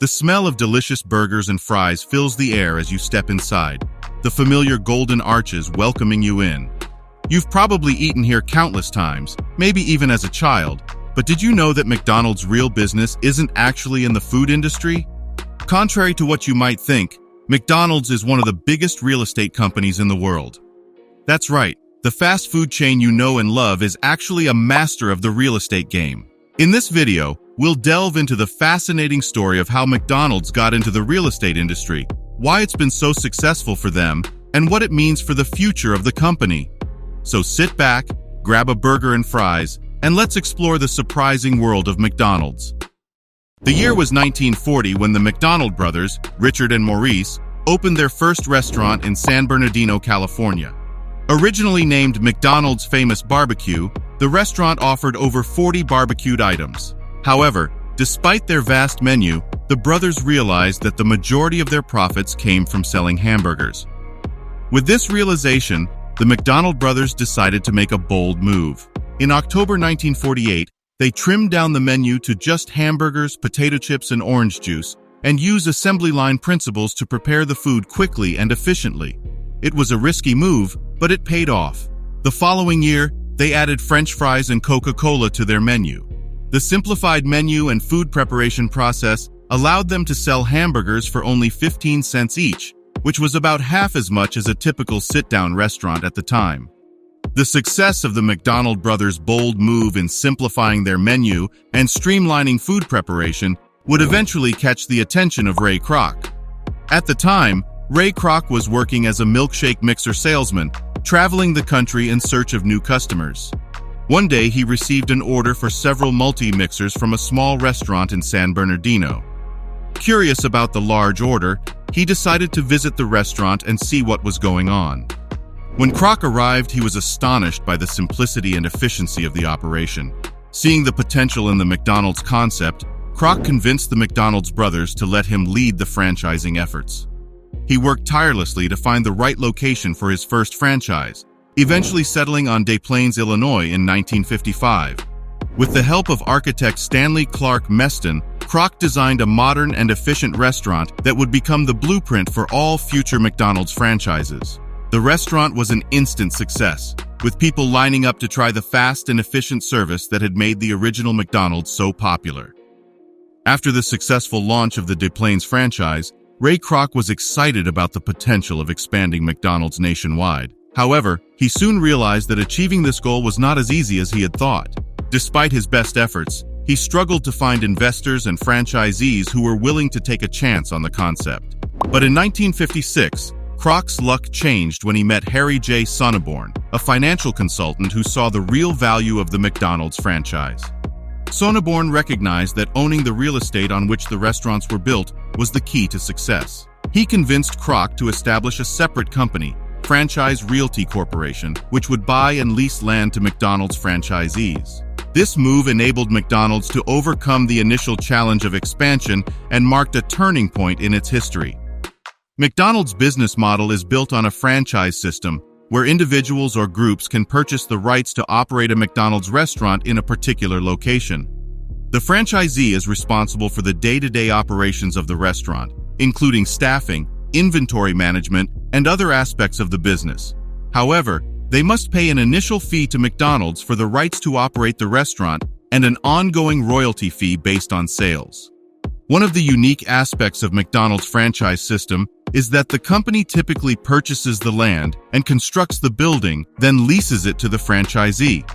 The smell of delicious burgers and fries fills the air as you step inside, the familiar golden arches welcoming you in. You've probably eaten here countless times, maybe even as a child, but did you know that McDonald's real business isn't actually in the food industry? Contrary to what you might think, McDonald's is one of the biggest real estate companies in the world. That's right, the fast food chain you know and love is actually a master of the real estate game. In this video, we'll delve into the fascinating story of how McDonald's got into the real estate industry, why it's been so successful for them, and what it means for the future of the company. So sit back, grab a burger and fries, and let's explore the surprising world of McDonald's. The year was 1940 when the McDonald brothers, Richard and Maurice, opened their first restaurant in San Bernardino, California. Originally named McDonald's Famous Barbecue, the restaurant offered over 40 barbecued items. However, despite their vast menu, the brothers realized that the majority of their profits came from selling hamburgers. With this realization, the McDonald brothers decided to make a bold move. In October 1948, they trimmed down the menu to just hamburgers, potato chips, and orange juice, and used assembly line principles to prepare the food quickly and efficiently. It was a risky move, but it paid off. The following year, they added French fries and Coca-Cola to their menu. The simplified menu and food preparation process allowed them to sell hamburgers for only 15 cents each, which was about half as much as a typical sit-down restaurant at the time. The success of the McDonald brothers' bold move in simplifying their menu and streamlining food preparation would eventually catch the attention of Ray Kroc. At the time, Ray Kroc was working as a milkshake mixer salesman, traveling the country in search of new customers. One day, he received an order for several multi-mixers from a small restaurant in San Bernardino. Curious about the large order, he decided to visit the restaurant and see what was going on. When Kroc arrived, he was astonished by the simplicity and efficiency of the operation. Seeing the potential in the McDonald's concept, Kroc convinced the McDonald's brothers to let him lead the franchising efforts. He worked tirelessly to find the right location for his first franchise, eventually settling on Des Plaines, Illinois in 1955. With the help of architect Stanley Clark Meston, Kroc designed a modern and efficient restaurant that would become the blueprint for all future McDonald's franchises. The restaurant was an instant success, with people lining up to try the fast and efficient service that had made the original McDonald's so popular. After the successful launch of the Des Plaines franchise, Ray Kroc was excited about the potential of expanding McDonald's nationwide. However, he soon realized that achieving this goal was not as easy as he had thought. Despite his best efforts, he struggled to find investors and franchisees who were willing to take a chance on the concept. But in 1956, Kroc's luck changed when he met Harry J. Sonneborn, a financial consultant who saw the real value of the McDonald's franchise. Sonneborn recognized that owning the real estate on which the restaurants were built was the key to success. He convinced Kroc to establish a separate company, Franchise Realty Corporation, which would buy and lease land to McDonald's franchisees. This move enabled McDonald's to overcome the initial challenge of expansion and marked a turning point in its history. McDonald's business model is built on a franchise system where individuals or groups can purchase the rights to operate a McDonald's restaurant in a particular location. The franchisee is responsible for the day-to-day operations of the restaurant, including staffing, inventory management, and other aspects of the business. However, they must pay an initial fee to McDonald's for the rights to operate the restaurant and an ongoing royalty fee based on sales. One of the unique aspects of McDonald's franchise system is that the company typically purchases the land and constructs the building, then leases it to the franchisee.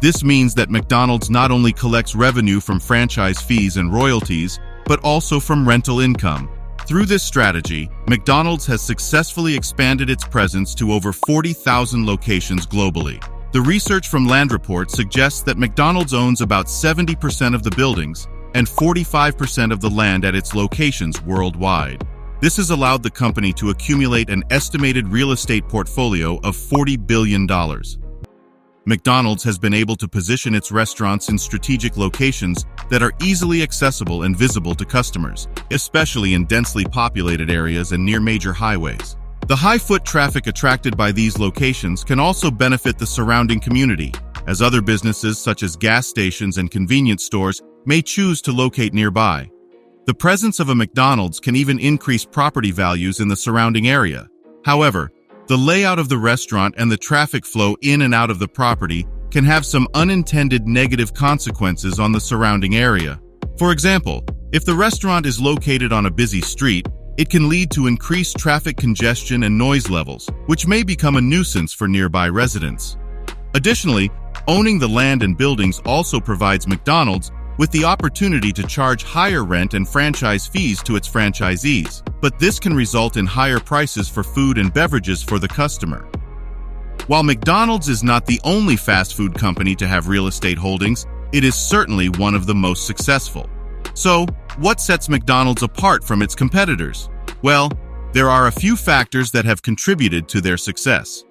This means that McDonald's not only collects revenue from franchise fees and royalties, but also from rental income. Through this strategy, McDonald's has successfully expanded its presence to over 40,000 locations globally. The research from Land Report suggests that McDonald's owns about 70% of the buildings and 45% of the land at its locations worldwide. This has allowed the company to accumulate an estimated real estate portfolio of $40 billion. McDonald's has been able to position its restaurants in strategic locations that are easily accessible and visible to customers, especially in densely populated areas and near major highways. The high foot traffic attracted by these locations can also benefit the surrounding community, as other businesses such as gas stations and convenience stores may choose to locate nearby. The presence of a McDonald's can even increase property values in the surrounding area. However, the layout of the restaurant and the traffic flow in and out of the property can have some unintended negative consequences on the surrounding area. For example, if the restaurant is located on a busy street, it can lead to increased traffic congestion and noise levels, which may become a nuisance for nearby residents. Additionally, owning the land and buildings also provides McDonald's with the opportunity to charge higher rent and franchise fees to its franchisees, but this can result in higher prices for food and beverages for the customer. While McDonald's is not the only fast food company to have real estate holdings, it is certainly one of the most successful. So, what sets McDonald's apart from its competitors? Well, there are a few factors that have contributed to their success.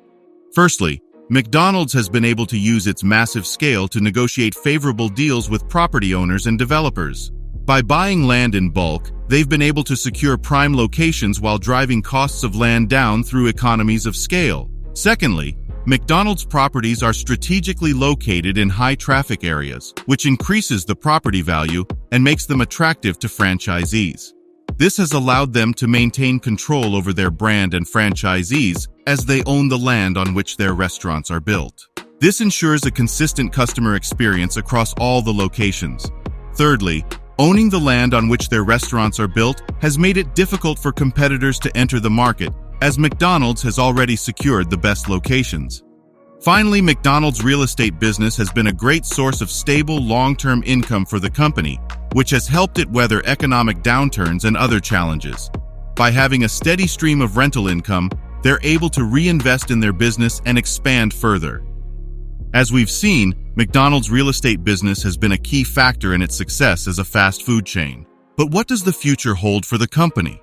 Firstly, McDonald's has been able to use its massive scale to negotiate favorable deals with property owners and developers. By buying land in bulk, they've been able to secure prime locations while driving costs of land down through economies of scale. Secondly, McDonald's properties are strategically located in high-traffic areas, which increases the property value and makes them attractive to franchisees. This has allowed them to maintain control over their brand and franchisees as they own the land on which their restaurants are built. This ensures a consistent customer experience across all the locations. Thirdly, owning the land on which their restaurants are built has made it difficult for competitors to enter the market, as McDonald's has already secured the best locations. Finally, McDonald's real estate business has been a great source of stable, long-term income for the company, which has helped it weather economic downturns and other challenges. By having a steady stream of rental income, they're able to reinvest in their business and expand further. As we've seen, McDonald's real estate business has been a key factor in its success as a fast food chain. But what does the future hold for the company?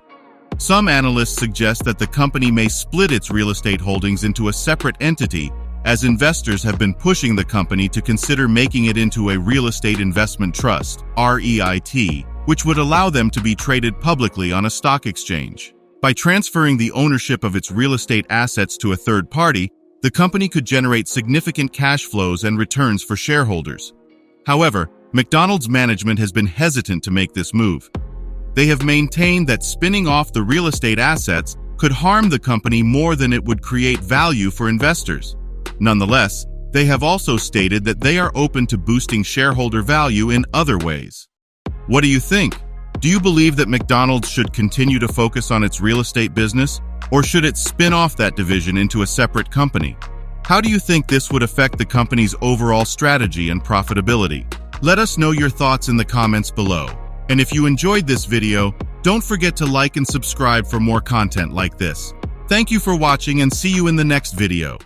Some analysts suggest that the company may split its real estate holdings into a separate entity, as investors have been pushing the company to consider making it into a real estate investment trust, REIT, which would allow them to be traded publicly on a stock exchange. By transferring the ownership of its real estate assets to a third party, the company could generate significant cash flows and returns for shareholders. However, McDonald's management has been hesitant to make this move. They have maintained that spinning off the real estate assets could harm the company more than it would create value for investors. Nonetheless, they have also stated that they are open to boosting shareholder value in other ways. What do you think? Do you believe that McDonald's should continue to focus on its real estate business, or should it spin off that division into a separate company? How do you think this would affect the company's overall strategy and profitability? Let us know your thoughts in the comments below. And if you enjoyed this video, don't forget to like and subscribe for more content like this. Thank you for watching and see you in the next video.